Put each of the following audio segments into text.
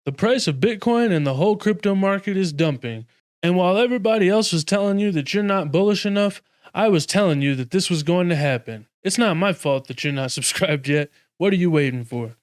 The price of Bitcoin and the whole crypto market is dumping. And while everybody else was telling you that you're not bullish enough, I was telling you that this was going to happen. It's not my fault that you're not subscribed yet. What are you waiting for?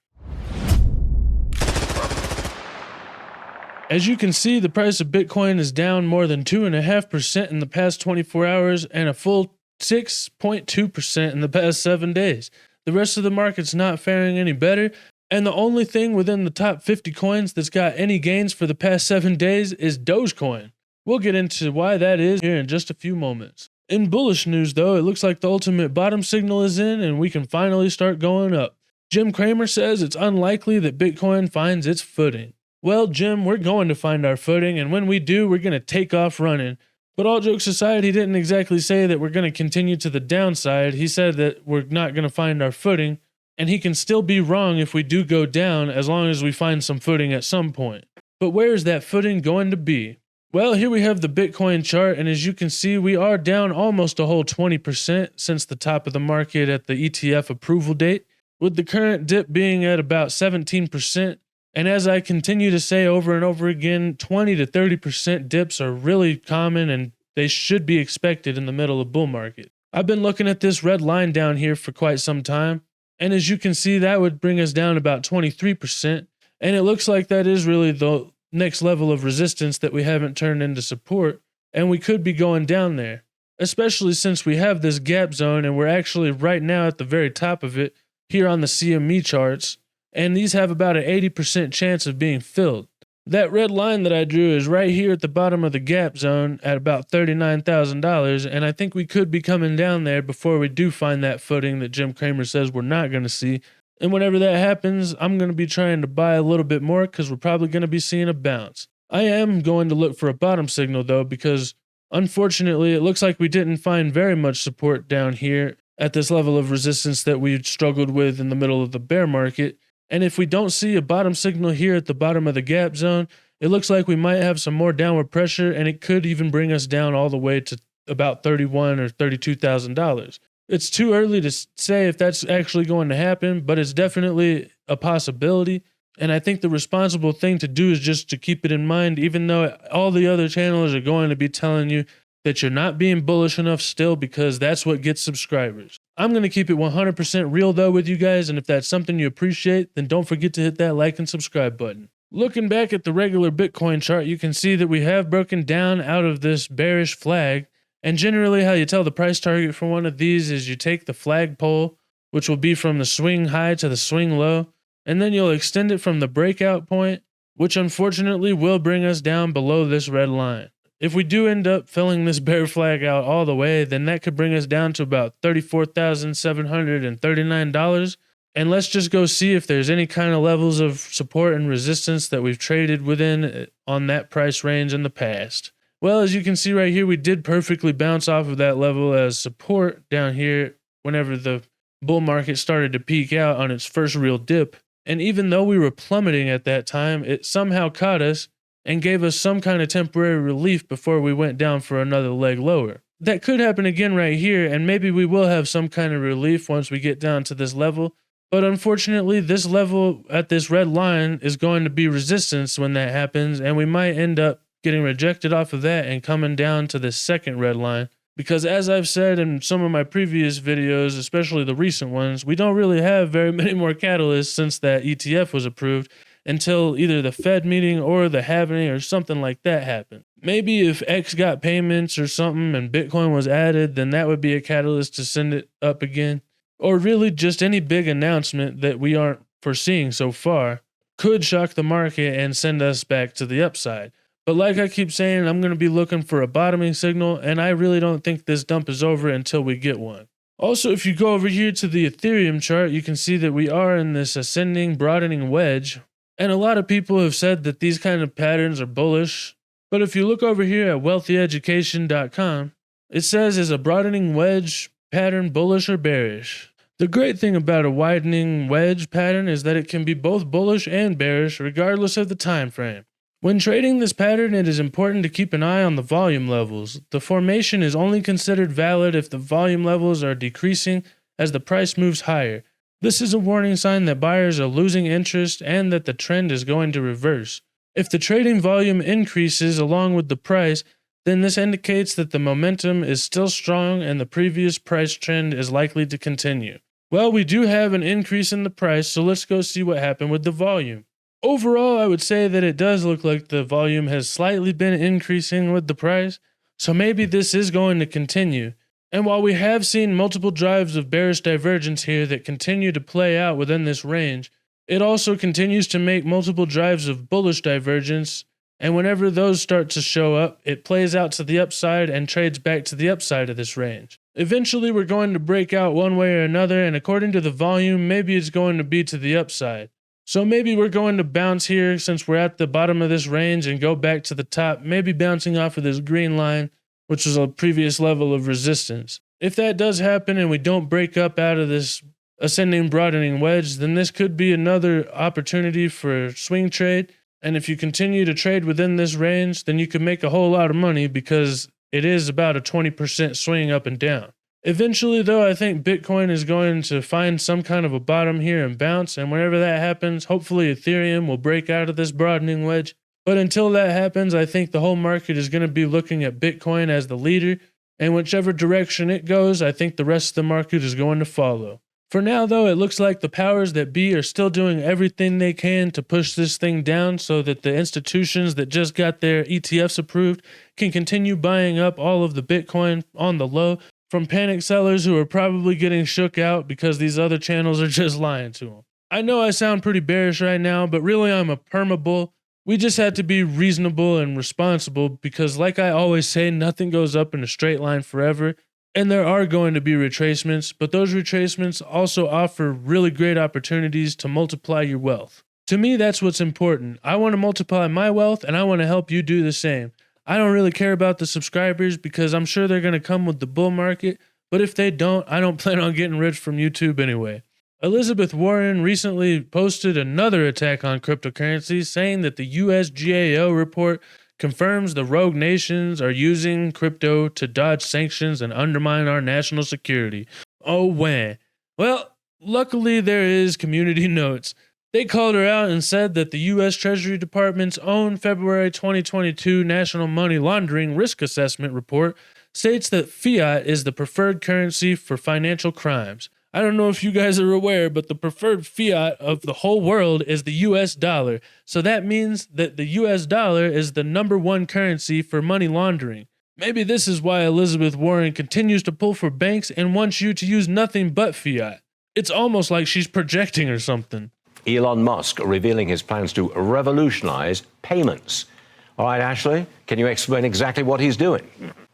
As you can see, the price of Bitcoin is down more than 2.5% in the past 24 hours and a full 6.2% in the past 7 days. The rest of the market's not faring any better, and the only thing within the top 50 coins that's got any gains for the past 7 days is Dogecoin. We'll get into why that is here in just a few moments. In bullish news though, it looks like the ultimate bottom signal is in and we can finally start going up. Jim Cramer says it's unlikely that Bitcoin finds its footing. Well, Jim, we're going to find our footing, and when we do, we're going to take off running. But all jokes aside, he didn't exactly say that we're going to continue to the downside. He said that we're not going to find our footing, and he can still be wrong if we do go down as long as we find some footing at some point. But where is that footing going to be? Well, here we have the Bitcoin chart, and as you can see, we are down almost a whole 20% since the top of the market at the ETF approval date, with the current dip being at about 17%. And as I continue to say over and over again, 20 to 30% dips are really common and they should be expected in the middle of bull market. I've been looking at this red line down here for quite some time, and as you can see, that would bring us down about 23%, and it looks like that is really the next level of resistance that we haven't turned into support, and we could be going down there, especially since we have this gap zone and we're actually right now at the very top of it here on the CME charts. And these have about an 80% chance of being filled. That red line that I drew is right here at the bottom of the gap zone at about $39,000, and I think we could be coming down there before we do find that footing that Jim Cramer says we're not going to see. And whenever that happens, I'm going to be trying to buy a little bit more because we're probably going to be seeing a bounce. I am going to look for a bottom signal though, because unfortunately it looks like we didn't find very much support down here at this level of resistance that we struggled with in the middle of the bear market. And if we don't see a bottom signal here at the bottom of the gap zone, it looks like we might have some more downward pressure, and it could even bring us down all the way to about $31,000 or $32,000. It's too early to say if that's actually going to happen, but it's definitely a possibility. And I think the responsible thing to do is just to keep it in mind, even though all the other channels are going to be telling you that you're not being bullish enough still, because that's what gets subscribers. I'm going to keep it 100% real though with you guys, and if that's something you appreciate, then don't forget to hit that like and subscribe button. Looking back at the regular Bitcoin chart, you can see that we have broken down out of this bearish flag, and generally how you tell the price target for one of these is you take the flagpole, which will be from the swing high to the swing low, and then you'll extend it from the breakout point, which unfortunately will bring us down below this red line. If we do end up filling this bear flag out all the way, then that could bring us down to about $34,739. And let's just go see if there's any kind of levels of support and resistance that we've traded within on that price range in the past. Well, as you can see right here, we did perfectly bounce off of that level as support down here whenever the bull market started to peak out on its first real dip. And even though we were plummeting at that time, it somehow caught us and gave us some kind of temporary relief before we went down for another leg lower. That could happen again right here, and maybe we will have some kind of relief once we get down to this level, but unfortunately this level at this red line is going to be resistance when that happens, and we might end up getting rejected off of that and coming down to this second red line, because as I've said in some of my previous videos, especially the recent ones, we don't really have very many more catalysts since that ETF was approved, until either the Fed meeting or the halving or something like that happened. Maybe if X got payments or something and Bitcoin was added, then that would be a catalyst to send it up again. Or really just any big announcement that we aren't foreseeing so far could shock the market and send us back to the upside. But like I keep saying, I'm going to be looking for a bottoming signal, and I really don't think this dump is over until we get one. Also, if you go over here to the Ethereum chart, you can see that we are in this ascending, broadening wedge. And a lot of people have said that these kind of patterns are bullish. But if you look over here at wealthyeducation.com, it says, is a broadening wedge pattern bullish or bearish? The great thing about a widening wedge pattern is that it can be both bullish and bearish regardless of the time frame. When trading this pattern, it is important to keep an eye on the volume levels. The formation is only considered valid if the volume levels are decreasing as the price moves higher. This is a warning sign that buyers are losing interest and that the trend is going to reverse. If the trading volume increases along with the price, then this indicates that the momentum is still strong and the previous price trend is likely to continue. Well, we do have an increase in the price, so let's go see what happened with the volume. Overall, I would say that it does look like the volume has slightly been increasing with the price, so maybe this is going to continue. And while we have seen multiple drives of bearish divergence here that continue to play out within this range, it also continues to make multiple drives of bullish divergence, and whenever those start to show up, it plays out to the upside and trades back to the upside of this range. Eventually, we're going to break out one way or another, and according to the volume, maybe it's going to be to the upside. So maybe we're going to bounce here since we're at the bottom of this range and go back to the top, maybe bouncing off of this green line, which was a previous level of resistance. If that does happen and we don't break up out of this ascending broadening wedge, then this could be another opportunity for a swing trade. And if you continue to trade within this range, then you can make a whole lot of money because it is about a 20% swing up and down. Eventually, though, I think Bitcoin is going to find some kind of a bottom here and bounce, and whenever that happens, hopefully Ethereum will break out of this broadening wedge. But until that happens, I think the whole market is going to be looking at Bitcoin as the leader, and whichever direction it goes, I think the rest of the market is going to follow. For now, though, it looks like the powers that be are still doing everything they can to push this thing down so that the institutions that just got their ETFs approved can continue buying up all of the Bitcoin on the low from panic sellers who are probably getting shook out because these other channels are just lying to them. I know I sound pretty bearish right now, but really I'm a permabull. We just had to be reasonable and responsible because, like I always say, nothing goes up in a straight line forever. And there are going to be retracements, but those retracements also offer really great opportunities to multiply your wealth. To me, that's what's important. I want to multiply my wealth, and I want to help you do the same. I don't really care about the subscribers because I'm sure they're going to come with the bull market, but if they don't, I don't plan on getting rich from YouTube anyway. Elizabeth Warren recently posted another attack on cryptocurrencies, saying that the USGAO report confirms the rogue nations are using crypto to dodge sanctions and undermine our national security. Oh, wah. Well, luckily there is community notes. They called her out and said that the U.S. Treasury Department's own February 2022 National Money Laundering Risk Assessment report states that fiat is the preferred currency for financial crimes. I don't know if you guys are aware, but the preferred fiat of the whole world is the US dollar. So that means that the US dollar is the #1 currency for money laundering. Maybe this is why Elizabeth Warren continues to pull for banks and wants you to use nothing but fiat. It's almost like she's projecting or something. Elon Musk revealing his plans to revolutionize payments. All right, Ashley, can you explain exactly what he's doing?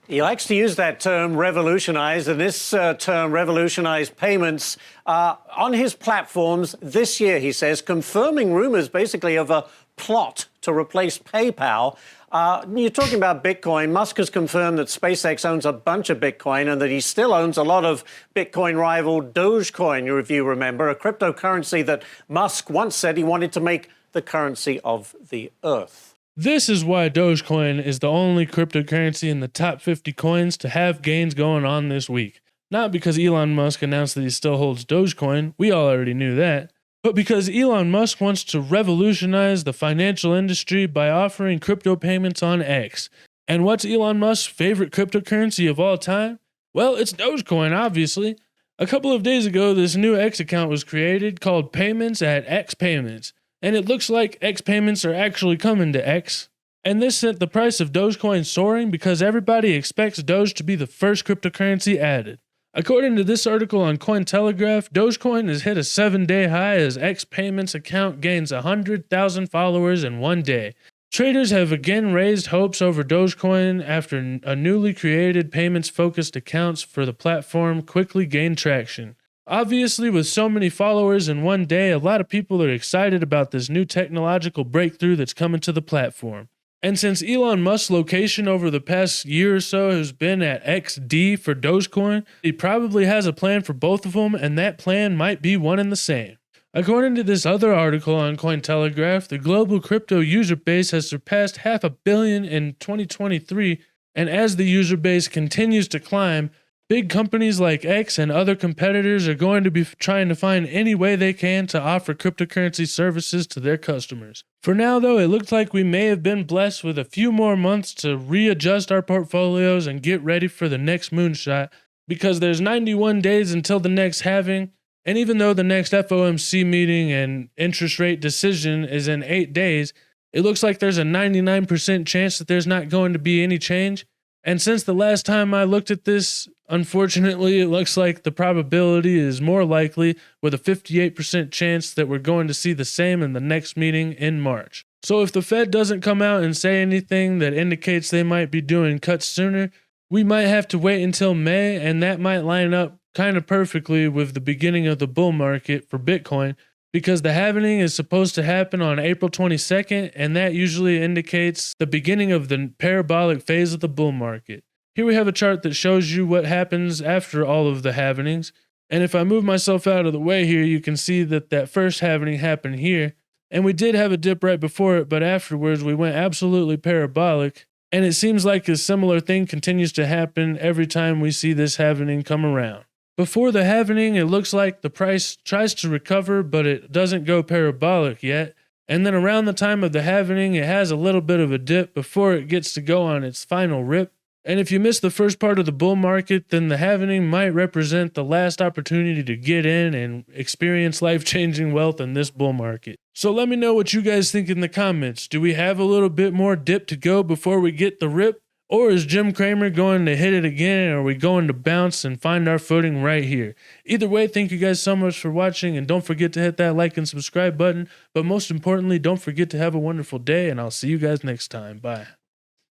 He likes to use that term, revolutionize, and this term, revolutionize payments, on his platforms this year, he says, confirming rumors basically of a plot to replace PayPal. You're talking about Bitcoin. Musk has confirmed that SpaceX owns a bunch of Bitcoin and that he still owns a lot of Bitcoin rival Dogecoin, if you remember, a cryptocurrency that Musk once said he wanted to make the currency of the earth. This is why Dogecoin is the only cryptocurrency in the top 50 coins to have gains going on this week. Not because Elon Musk announced that he still holds Dogecoin, we all already knew that, but because Elon Musk wants to revolutionize the financial industry by offering crypto payments on X. And what's Elon Musk's favorite cryptocurrency of all time? Well, it's Dogecoin, obviously. A couple of days ago, this new X account was created called Payments at X Payments. And it looks like X payments are actually coming to X. And this sent the price of Dogecoin soaring because everybody expects Doge to be the first cryptocurrency added. According to this article on Cointelegraph, Dogecoin has hit a 7-day high as X payments account gains 100,000 followers in one day. Traders have again raised hopes over Dogecoin after a newly created payments-focused accounts for the platform quickly gained traction. Obviously, with so many followers in one day, a lot of people are excited about this new technological breakthrough that's coming to the platform. And since Elon Musk's location over the past year or so has been at XD for Dogecoin, he probably has a plan for both of them, and that plan might be one and the same. According to this other article on Cointelegraph, the global crypto user base has surpassed 500 million in 2023, and as the user base continues to climb, Big companies like X and other competitors are going to be trying to find any way they can to offer cryptocurrency services to their customers. For now, though, it looks like we may have been blessed with a few more months to readjust our portfolios and get ready for the next moonshot, because there's 91 days until the next halving, and even though the next FOMC meeting and interest rate decision is in 8 days, it looks like there's a 99% chance that there's not going to be any change. And since the last time I looked at this, unfortunately, it looks like the probability is more likely, with a 58% chance that we're going to see the same in the next meeting in March. So if the Fed doesn't come out and say anything that indicates they might be doing cuts sooner, we might have to wait until May, and that might line up kind of perfectly with the beginning of the bull market for Bitcoin, because the halving is supposed to happen on April 22nd, and that usually indicates the beginning of the parabolic phase of the bull market. Here we have a chart that shows you what happens after all of the halvings, and if I move myself out of the way here, you can see that first halving happened here, and we did have a dip right before it, but afterwards we went absolutely parabolic, and it seems like a similar thing continues to happen every time we see this halving come around. Before the halving, it looks like the price tries to recover, but it doesn't go parabolic yet. And then around the time of the halving, it has a little bit of a dip before it gets to go on its final rip. And if you miss the first part of the bull market, then the halving might represent the last opportunity to get in and experience life-changing wealth in this bull market. So let me know what you guys think in the comments. Do we have a little bit more dip to go before we get the rip? Or is Jim Cramer going to hit it again, or are we going to bounce and find our footing right here? Either way, thank you guys so much for watching, and don't forget to hit that like and subscribe button. But most importantly, don't forget to have a wonderful day, and I'll see you guys next time. Bye.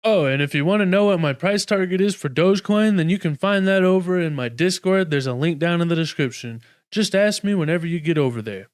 Oh, and if you want to know what my price target is for Dogecoin, then you can find that over in my Discord. There's a link down in the description. Just ask me whenever you get over there.